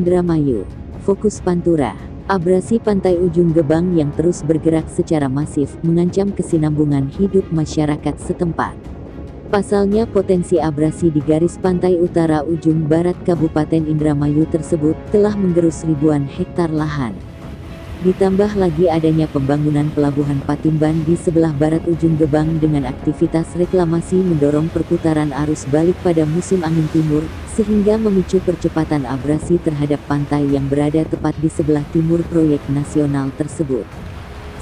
Indramayu. Fokus Pantura. Abrasi pantai Ujung Gebang yang terus bergerak secara masif mengancam kesinambungan hidup masyarakat setempat. Pasalnya potensi abrasi di garis pantai utara ujung barat Kabupaten Indramayu tersebut telah menggerus ribuan hektar lahan. Ditambah lagi adanya pembangunan pelabuhan Patimban di sebelah barat ujung Gebang dengan aktivitas reklamasi mendorong perputaran arus balik pada musim angin timur, sehingga memicu percepatan abrasi terhadap pantai yang berada tepat di sebelah timur proyek nasional tersebut.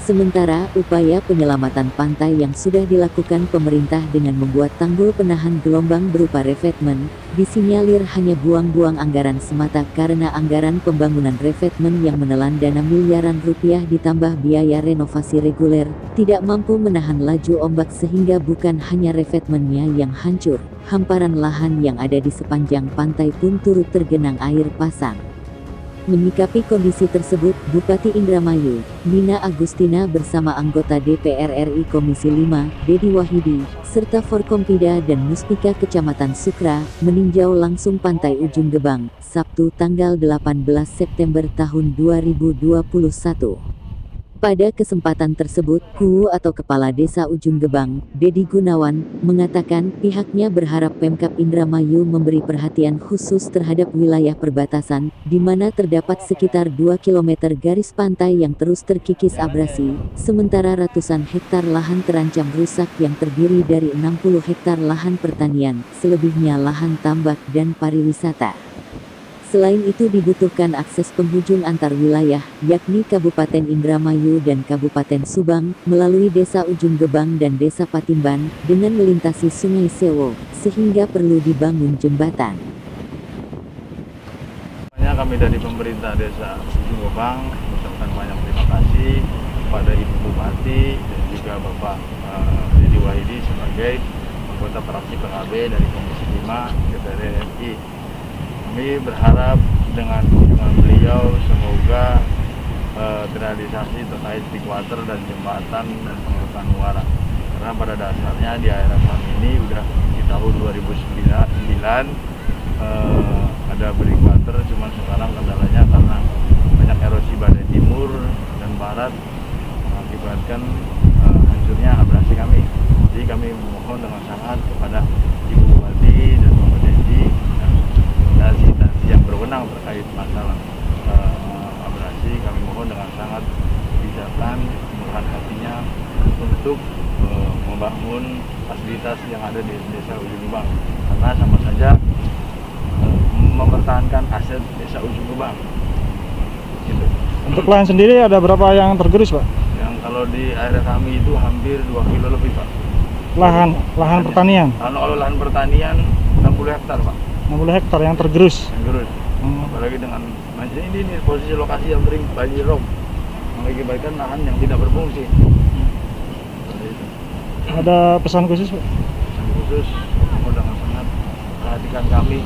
Sementara, upaya penyelamatan pantai yang sudah dilakukan pemerintah dengan membuat tanggul penahan gelombang berupa revetmen, disinyalir hanya buang-buang anggaran semata karena anggaran pembangunan revetmen yang menelan dana miliaran rupiah ditambah biaya renovasi reguler, tidak mampu menahan laju ombak sehingga bukan hanya revetmennya yang hancur, hamparan lahan yang ada di sepanjang pantai pun turut tergenang air pasang. Menyikapi kondisi tersebut, Bupati Indramayu, Nina Agustina bersama anggota DPR RI Komisi 5, Dedi Wahidi, serta Forkompida dan Muspika Kecamatan Sukra, meninjau langsung pantai Ujung Gebang, Sabtu tanggal 18 September tahun 2021. Pada kesempatan tersebut, KUU atau Kepala Desa Ujung Gebang, Dedi Gunawan, mengatakan pihaknya berharap Pemkab Indramayu memberi perhatian khusus terhadap wilayah perbatasan, di mana terdapat sekitar 2 km garis pantai yang terus terkikis abrasi, sementara ratusan hektar lahan terancam rusak yang terdiri dari 60 hektar lahan pertanian, selebihnya lahan tambak dan pariwisata. Selain itu dibutuhkan akses penghujung antar wilayah, yakni Kabupaten Indramayu dan Kabupaten Subang, melalui Desa Ujung Gebang dan Desa Patimban, dengan melintasi Sungai Sewo, sehingga perlu dibangun jembatan. Kami dari pemerintah Desa Ujung Gebang mengucapkan banyak terima kasih kepada Ibu Bupati dan juga Bapak Dedi Wahidi sebagai anggota fraksi PKB dari Komisi 5 DPR RI. Kami berharap dengan kunjungan beliau semoga terrealisasi terkait big water dan jembatan dan pengerukan muara. Karena pada dasarnya di daerah kami ini udah di tahun 2009 ada big water, cuman sekarang kendalanya karena banyak erosi badai timur dan barat mengakibatkan hancurnya abrasi kami. Jadi kami memohon dengan sangat kepada Ibu Bupati dan Bapak Dedi dan instansi yang berwenang terkait masalah abrasi, kami mohon dengan sangat kebijakan, murah hatinya untuk membangun fasilitas yang ada di Desa Ujung Gebang, karena sama saja mempertahankan aset Desa Ujung Gebang. Gitu. Untuk lahan sendiri ada berapa yang tergerus, Pak? Yang kalau di area kami itu hampir 2 kilo lebih, Pak. Lahan pertanian? Kalau lahan pertanian 60 hektar, Pak. 60 hektar yang tergerus? Tergerus. Apalagi dengan ini posisi lokasi yang sering banjir rob, mengakibatkan lahan yang tidak berfungsi. Ada pesan khusus, Pak? Pesan khusus, dengan sangat perhatikan kami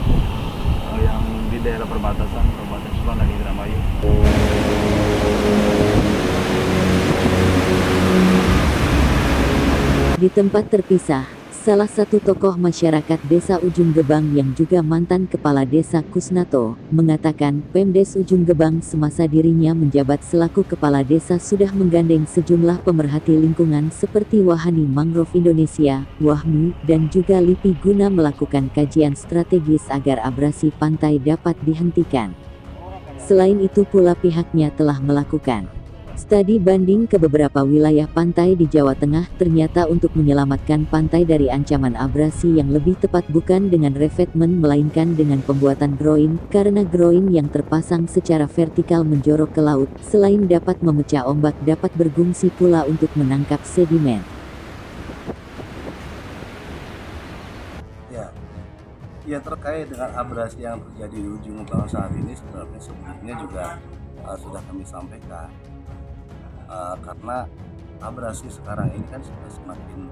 yang di daerah perbatasan Kabupaten Subang dan Indramayu. Di tempat terpisah, salah satu tokoh masyarakat Desa Ujung Gebang yang juga mantan Kepala Desa Kusnato, mengatakan Pemdes Ujung Gebang semasa dirinya menjabat selaku Kepala Desa sudah menggandeng sejumlah pemerhati lingkungan seperti Wahani Mangrove Indonesia, WAHMI, dan juga LIPI guna melakukan kajian strategis agar abrasi pantai dapat dihentikan. Selain itu pula pihaknya telah melakukan studi banding ke beberapa wilayah pantai di Jawa Tengah, ternyata untuk menyelamatkan pantai dari ancaman abrasi yang lebih tepat bukan dengan revetmen melainkan dengan pembuatan groin, karena groin yang terpasang secara vertikal menjorok ke laut, selain dapat memecah ombak dapat berfungsi pula untuk menangkap sedimen. Ya terkait dengan abrasi yang terjadi di Ujung Gebang saat ini sebelumnya juga sudah kami sampaikan. Karena abrasi sekarang ini kan sudah semakin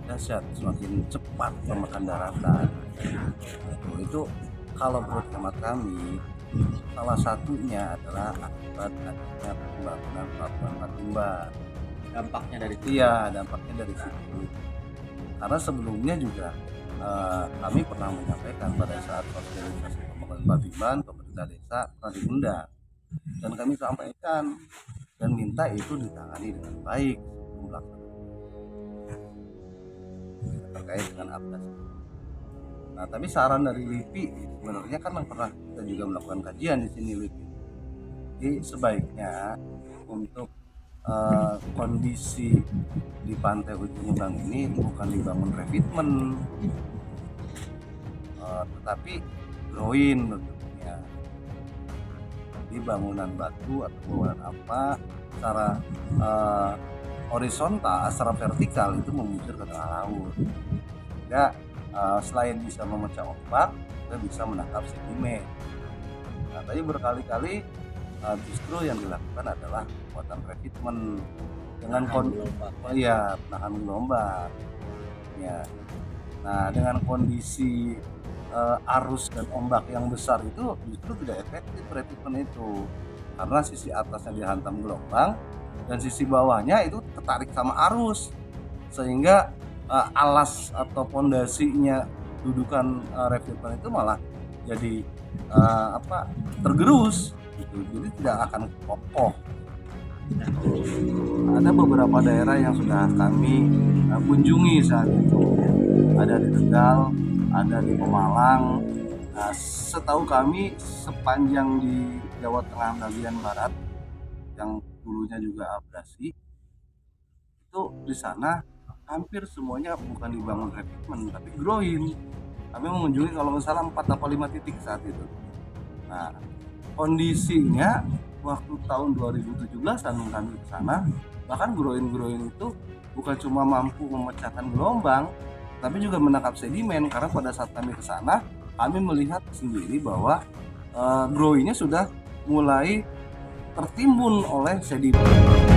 dahsyat, semakin cepat memakan daratan. Itu kalau menurut hemat kami, salah satunya adalah akibat adanya pembangunan pelabuhan Patimban. Dampaknya dari itu? Iya, dampaknya dari situ. Karena sebelumnya juga kami pernah menyampaikan pada saat sosialisasi pembangunan apabila pemerintah desa pernah diundang, dan kami sampaikan dan minta itu ditangani dengan baik terkait dengan abrasi. Nah, tapi saran dari LIPI sebenarnya kan pernah kita juga melakukan kajian di sini LIPI. Jadi sebaiknya untuk kondisi di Pantai Ujung Gebang ini bukan dibangun revetment, tetapi groin bentuknya, di bangunan batu atau bangunan apa secara horizontal, secara vertikal itu memuncul ke tengah laut. Ya, selain bisa memecah ombak, kita bisa menangkap sedimen. Nah, tadi berkali-kali justru yang dilakukan adalah pembuatan revetment dengan menahan gelombang. Ya. Nah, dengan kondisi arus dan ombak yang besar itu justru tidak efektif revetment itu, karena sisi atasnya dihantam gelombang dan sisi bawahnya itu tertarik sama arus, sehingga alas atau pondasinya dudukan revetment itu malah jadi tergerus gitu. Jadi tidak akan kokoh. Ada beberapa daerah yang sudah kami kunjungi saat itu, ada di Tegal, ada di Pemalang. Nah, setahu kami sepanjang di Jawa Tengah bagian barat yang dulunya juga abrasi, itu di sana hampir semuanya bukan dibangun revetment tapi groin. Kami mengunjungi kalau nggak salah 4 atau 5 titik saat itu. Nah, kondisinya waktu tahun 2017-an kami ke sana, bahkan groin-groin itu bukan cuma mampu memecahkan gelombang, tapi juga menangkap sedimen, karena pada saat kami ke sana kami melihat sendiri bahwa groinnya sudah mulai tertimbun oleh sedimen.